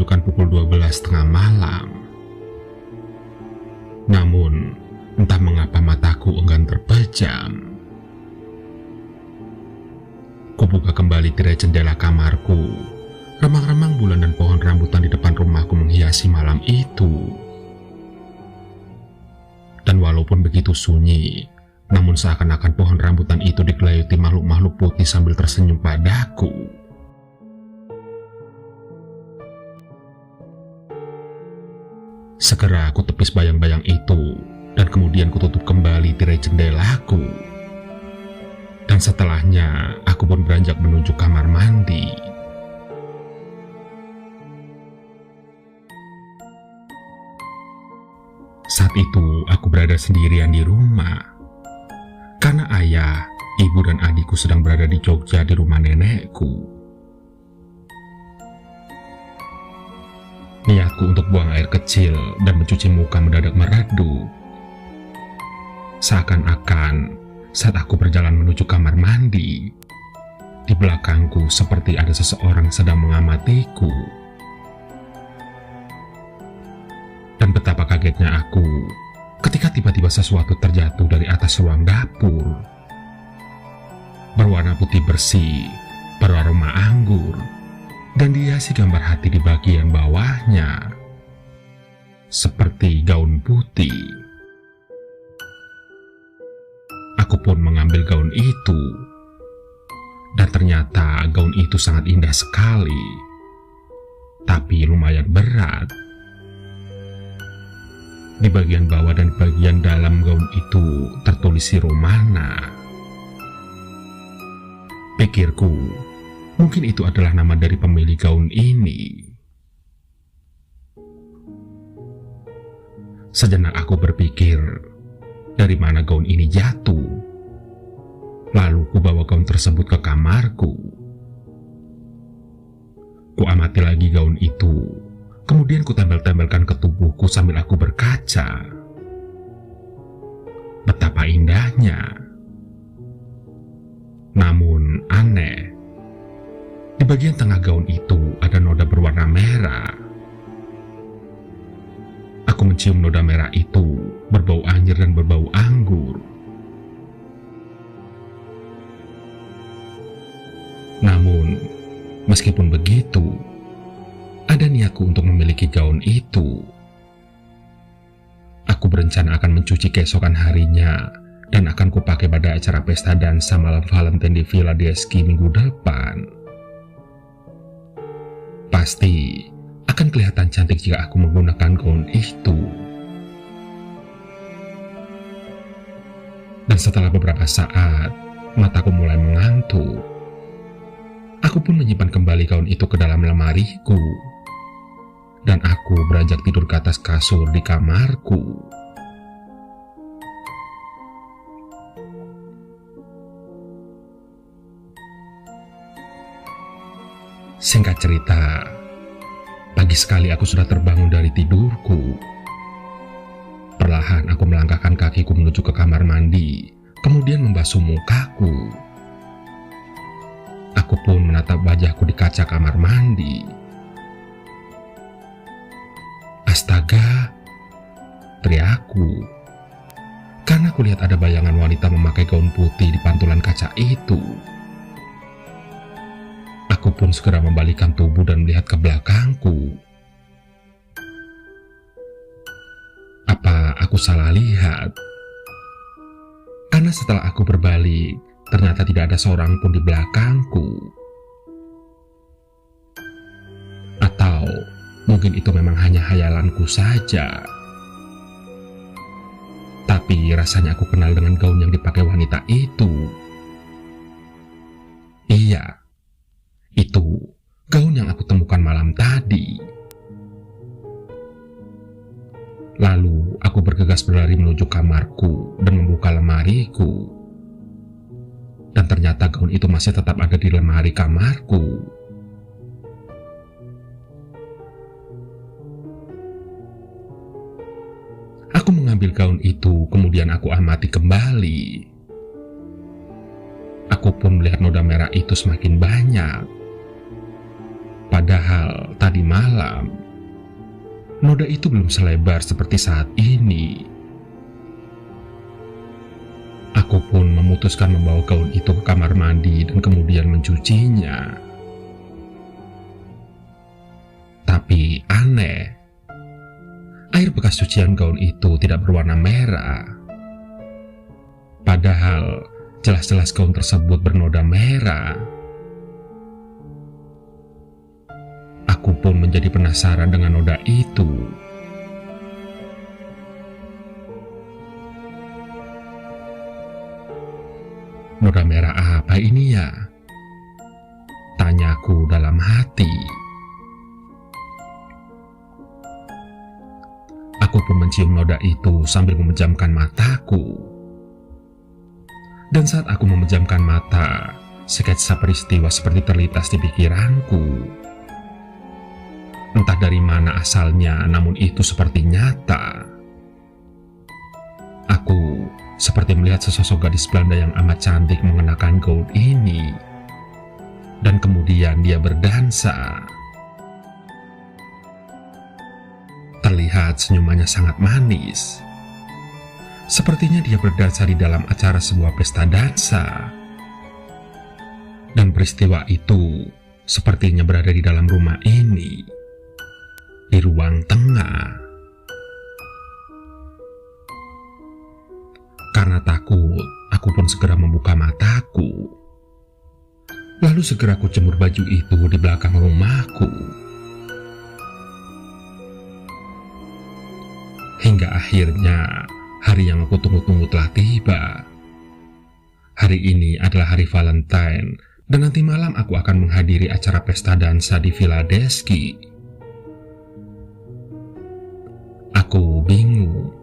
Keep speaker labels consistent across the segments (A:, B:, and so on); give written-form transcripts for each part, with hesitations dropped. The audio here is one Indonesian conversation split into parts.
A: menunjukkan pukul 12 tengah malam. Namun, entah mengapa mataku enggan terpejam. Kubuka kembali tirai jendela kamarku. Remang-remang bulan dan pohon rambutan di depan rumahku menghiasi malam itu. Dan walaupun begitu sunyi, namun seakan-akan pohon rambutan itu digelayuti makhluk-makhluk putih sambil tersenyum padaku. Segera aku tepis bayang-bayang itu, dan kemudian kututup kembali tirai jendelaku. Dan setelahnya, aku pun beranjak menuju kamar mandi. Saat itu, aku berada sendirian di rumah. Karena ayah, ibu, dan adikku sedang berada di Jogja di rumah nenekku. Niatku untuk buang air kecil dan mencuci muka mendadak meredup. Seakan-akan saat aku berjalan menuju kamar mandi, di belakangku seperti ada seseorang sedang mengamatiku. Dan betapa kagetnya aku ketika tiba-tiba sesuatu terjatuh dari atas ruang dapur. Berwarna putih bersih, beraroma anggur, dan dihiasi gambar hati di bagian bawahnya, seperti gaun putih. Aku pun mengambil gaun itu, dan ternyata gaun itu sangat indah sekali, tapi lumayan berat. Di bagian bawah dan bagian dalam gaun itu tertulis Romana. Pikirku, mungkin itu adalah nama dari pemilik gaun ini. Sejenak aku berpikir, dari mana gaun ini jatuh? Lalu ku bawa gaun tersebut ke kamarku. Ku amati lagi gaun itu, kemudian ku tempel-tempelkan ke tubuhku sambil aku berkaca. Betapa indahnya. Namun aneh, di bagian tengah gaun itu ada noda berwarna merah. Aku mencium noda merah itu, berbau anjir dan berbau anggur. Namun, meskipun begitu, ada niatku untuk memiliki gaun itu. Aku berencana akan mencuci keesokan harinya dan akan kupakai pada acara pesta dansa malam Valentine di Villa Dieschi minggu depan. Pasti akan kelihatan cantik jika aku menggunakan gaun itu. Dan setelah beberapa saat, mataku mulai mengantuk. Aku pun menyimpan kembali gaun itu ke dalam lemariku. Dan aku beranjak tidur ke atas kasur di kamarku. Singkat cerita, pagi sekali aku sudah terbangun dari tidurku. Perlahan aku melangkahkan kakiku menuju ke kamar mandi, kemudian membasuh mukaku. Aku pun menatap wajahku di kaca kamar mandi. Astaga, teriakku, karena aku lihat ada bayangan wanita memakai gaun putih di pantulan kaca itu. Aku pun segera membalikkan tubuh dan melihat ke belakangku. Apa aku salah lihat? Karena setelah aku berbalik, ternyata tidak ada seorang pun di belakangku. Atau mungkin itu memang hanya hayalanku saja. Tapi rasanya aku kenal dengan gaun yang dipakai wanita itu. Iya, itu gaun yang aku temukan malam tadi. Lalu aku bergegas berlari menuju kamarku dan membuka lemariku. Dan ternyata gaun itu masih tetap ada di lemari kamarku. Aku mengambil gaun itu, kemudian aku amati kembali. Aku pun melihat noda merah itu semakin banyak. Padahal tadi malam, noda itu belum selebar seperti saat ini. Aku pun memutuskan membawa gaun itu ke kamar mandi dan kemudian mencucinya. Tapi aneh, air bekas cucian gaun itu tidak berwarna merah. Padahal jelas-jelas gaun tersebut bernoda merah. Aku pun menjadi penasaran dengan noda itu. Noda merah apa ini ya? Tanyaku dalam hati. Aku pun mencium noda itu sambil memejamkan mataku. Dan saat aku memejamkan mata, sketsa peristiwa seperti terlintas di pikiranku. Entah dari mana asalnya, namun itu seperti nyata. Aku seperti melihat sesosok gadis Belanda yang amat cantik mengenakan gaun ini. Dan kemudian dia berdansa. Terlihat senyumannya sangat manis. Sepertinya dia berdansa di dalam acara sebuah pesta dansa. Dan peristiwa itu sepertinya berada di dalam rumah ini, di ruang tengah. Karena takut, aku pun segera membuka mataku. Lalu segera aku jemur baju itu di belakang rumahku. Hingga akhirnya hari yang aku tunggu-tunggu telah tiba. Hari ini adalah hari Valentine, dan nanti malam aku akan menghadiri acara pesta dansa di Villa Desky. Aku bingung.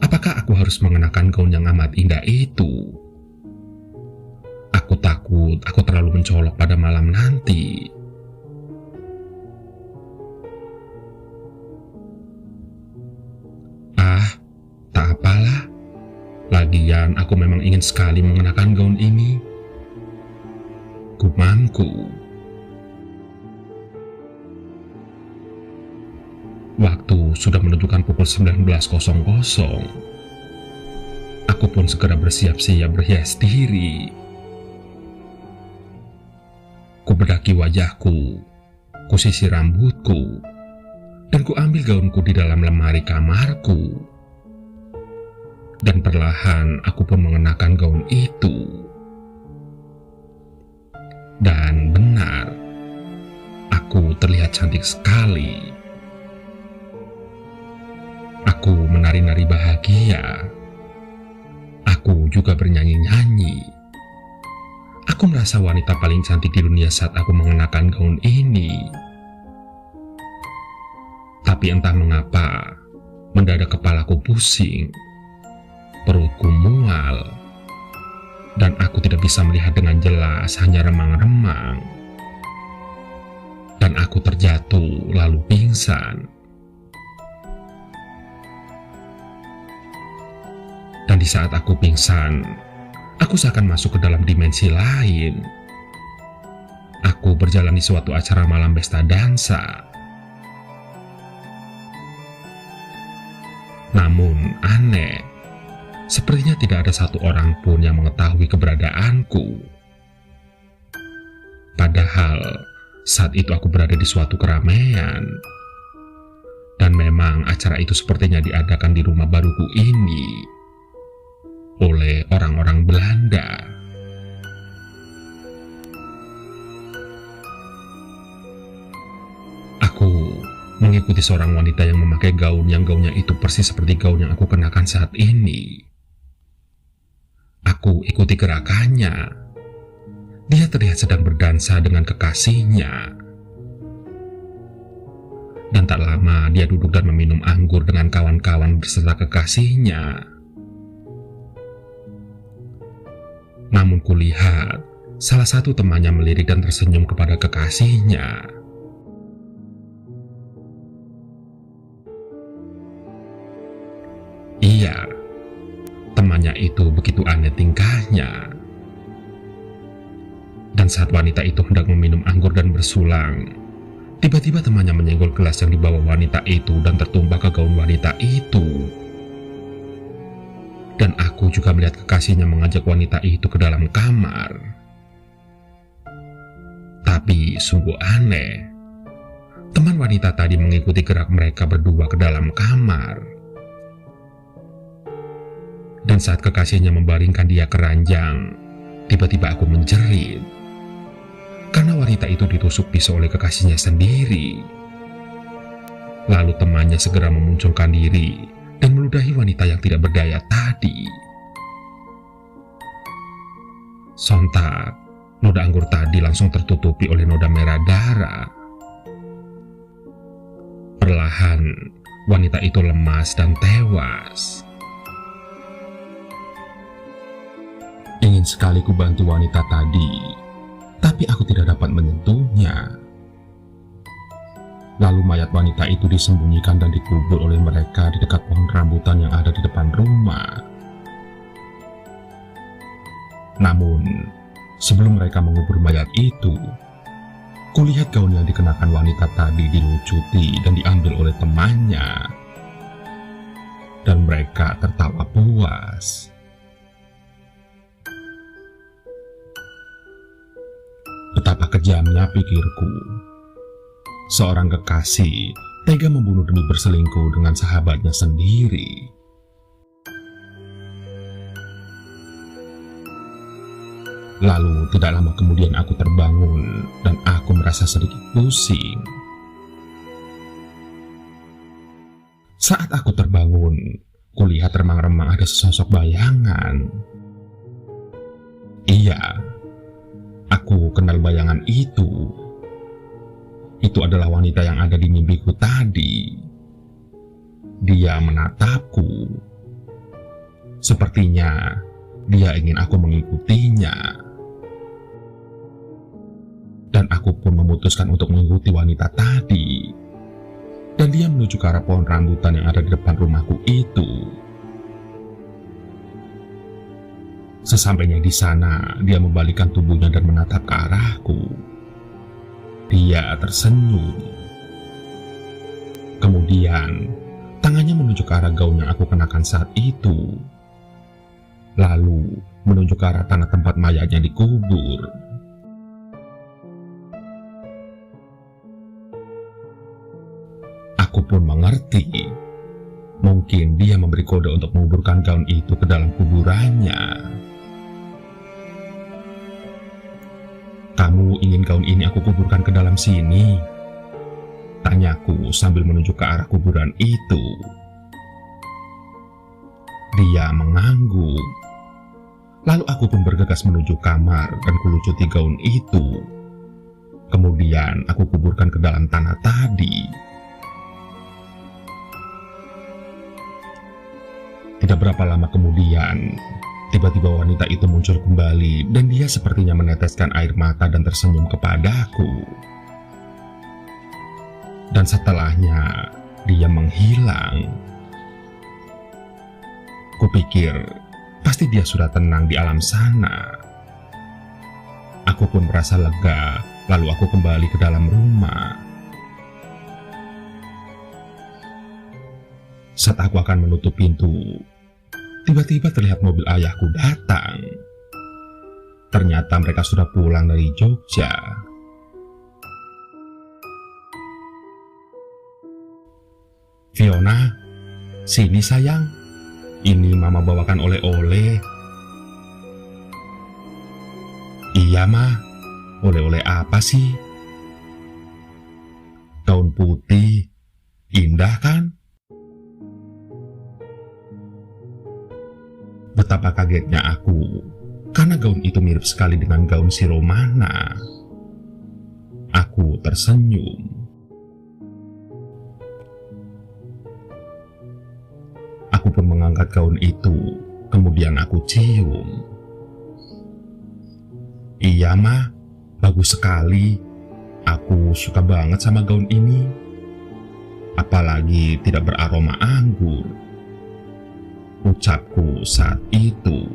A: Apakah aku harus mengenakan gaun yang amat indah itu? Aku takut aku terlalu mencolok pada malam nanti. Tak apalah. Lagian aku memang ingin sekali mengenakan gaun ini. Gumamku. Waktu sudah menunjukkan pukul 19.00. Aku pun segera bersiap-siap berhias diri. Kubedaki wajahku, kusisir rambutku, dan kuambil gaunku di dalam lemari kamarku. Dan perlahan aku pun mengenakan gaun itu. Dan benar, aku terlihat cantik sekali. Aku menari-nari bahagia. Aku juga bernyanyi-nyanyi. Aku merasa wanita paling cantik di dunia saat aku mengenakan gaun ini. Tapi entah mengapa, mendadak kepalaku pusing. Perutku mual, dan aku tidak bisa melihat dengan jelas, hanya remang-remang. Dan aku terjatuh lalu pingsan. Dan di saat aku pingsan, aku seakan masuk ke dalam dimensi lain. Aku berjalan di suatu acara malam pesta dansa. Namun aneh, sepertinya tidak ada satu orang pun yang mengetahui keberadaanku. Padahal saat itu aku berada di suatu keramaian. Dan memang acara itu sepertinya diadakan di rumah baruku ini oleh orang-orang Belanda. Aku mengikuti seorang wanita yang memakai gaun yang gaunnya itu persis seperti gaun yang aku kenakan saat ini. Aku ikuti gerakannya. Dia terlihat sedang berdansa dengan kekasihnya. Dan tak lama dia duduk dan meminum anggur dengan kawan-kawan beserta kekasihnya. Namun kulihat salah satu temannya melirik dan tersenyum kepada kekasihnya. Iya, temannya itu begitu aneh tingkahnya. Dan saat wanita itu hendak meminum anggur dan bersulang, Tiba-tiba temannya menyenggol gelas yang dibawa wanita itu dan tertumpah ke gaun wanita itu. Dan aku juga melihat kekasihnya mengajak wanita itu ke dalam kamar. Tapi sungguh aneh. Teman wanita tadi mengikuti gerak mereka berdua ke dalam kamar. Dan saat kekasihnya membaringkan dia ke ranjang, tiba-tiba aku menjerit. Karena wanita itu ditusuk pisau oleh kekasihnya sendiri. Lalu temannya segera memunculkan diri dan meludahi wanita yang tidak berdaya tadi. Sontak, noda anggur tadi langsung tertutupi oleh noda merah darah. Perlahan, wanita itu lemas dan tewas. Ingin sekali ku bantu wanita tadi, tapi aku tidak dapat menyentuhnya. Lalu mayat wanita itu disembunyikan dan dikubur oleh mereka di dekat pohon rambutan yang ada di depan rumah. Namun, sebelum mereka mengubur mayat itu, kulihat gaun yang dikenakan wanita tadi dilucuti dan diambil oleh temannya. Dan mereka tertawa puas. Betapa kejamnya pikirku. Seorang kekasih tega membunuh demi berselingkuh dengan sahabatnya sendiri. Lalu tidak lama kemudian aku terbangun dan aku merasa sedikit pusing. Saat aku terbangun, kulihat remang-remang ada sesosok bayangan. Iya, aku kenal bayangan itu. Itu adalah wanita yang ada di mimpiku tadi. Dia menatapku. Sepertinya dia ingin aku mengikutinya. Dan aku pun memutuskan untuk mengikuti wanita tadi. Dan dia menuju ke arah pohon rambutan yang ada di depan rumahku itu. Sesampainya di sana, dia membalikkan tubuhnya dan menatap ke arahku. Dia tersenyum. Kemudian, tangannya menuju ke arah gaun yang aku kenakan saat itu. Lalu, menuju ke arah tanah tempat mayatnya dikubur. Aku pun mengerti. Mungkin dia memberi kode untuk menguburkan gaun itu ke dalam kuburannya. "Kamu ingin gaun ini aku kuburkan ke dalam sini?" tanyaku sambil menunjuk ke arah kuburan itu. Dia mengangguk. Lalu aku pun bergegas menuju kamar dan kulucuti gaun itu. Kemudian aku kuburkan ke dalam tanah tadi. Tidak berapa lama kemudian, tiba-tiba wanita itu muncul kembali dan dia sepertinya meneteskan air mata dan tersenyum kepadaku. Dan setelahnya, dia menghilang. Kupikir, pasti dia sudah tenang di alam sana. Aku pun merasa lega, lalu aku kembali ke dalam rumah. Saat aku akan menutup pintu, tiba-tiba terlihat mobil ayahku datang. Ternyata mereka sudah pulang dari Jogja. "Fiona, sini sayang. Ini mama bawakan oleh-oleh." "Iya ma, oleh-oleh apa sih?" "Gaun putih, indah kan?" Betapa kagetnya aku, karena gaun itu mirip sekali dengan gaun si Romana. Aku tersenyum. Aku pun mengangkat gaun itu, kemudian aku cium. "Iya ma, bagus sekali. Aku suka banget sama gaun ini. Apalagi tidak beraroma anggur," ucapku saat itu.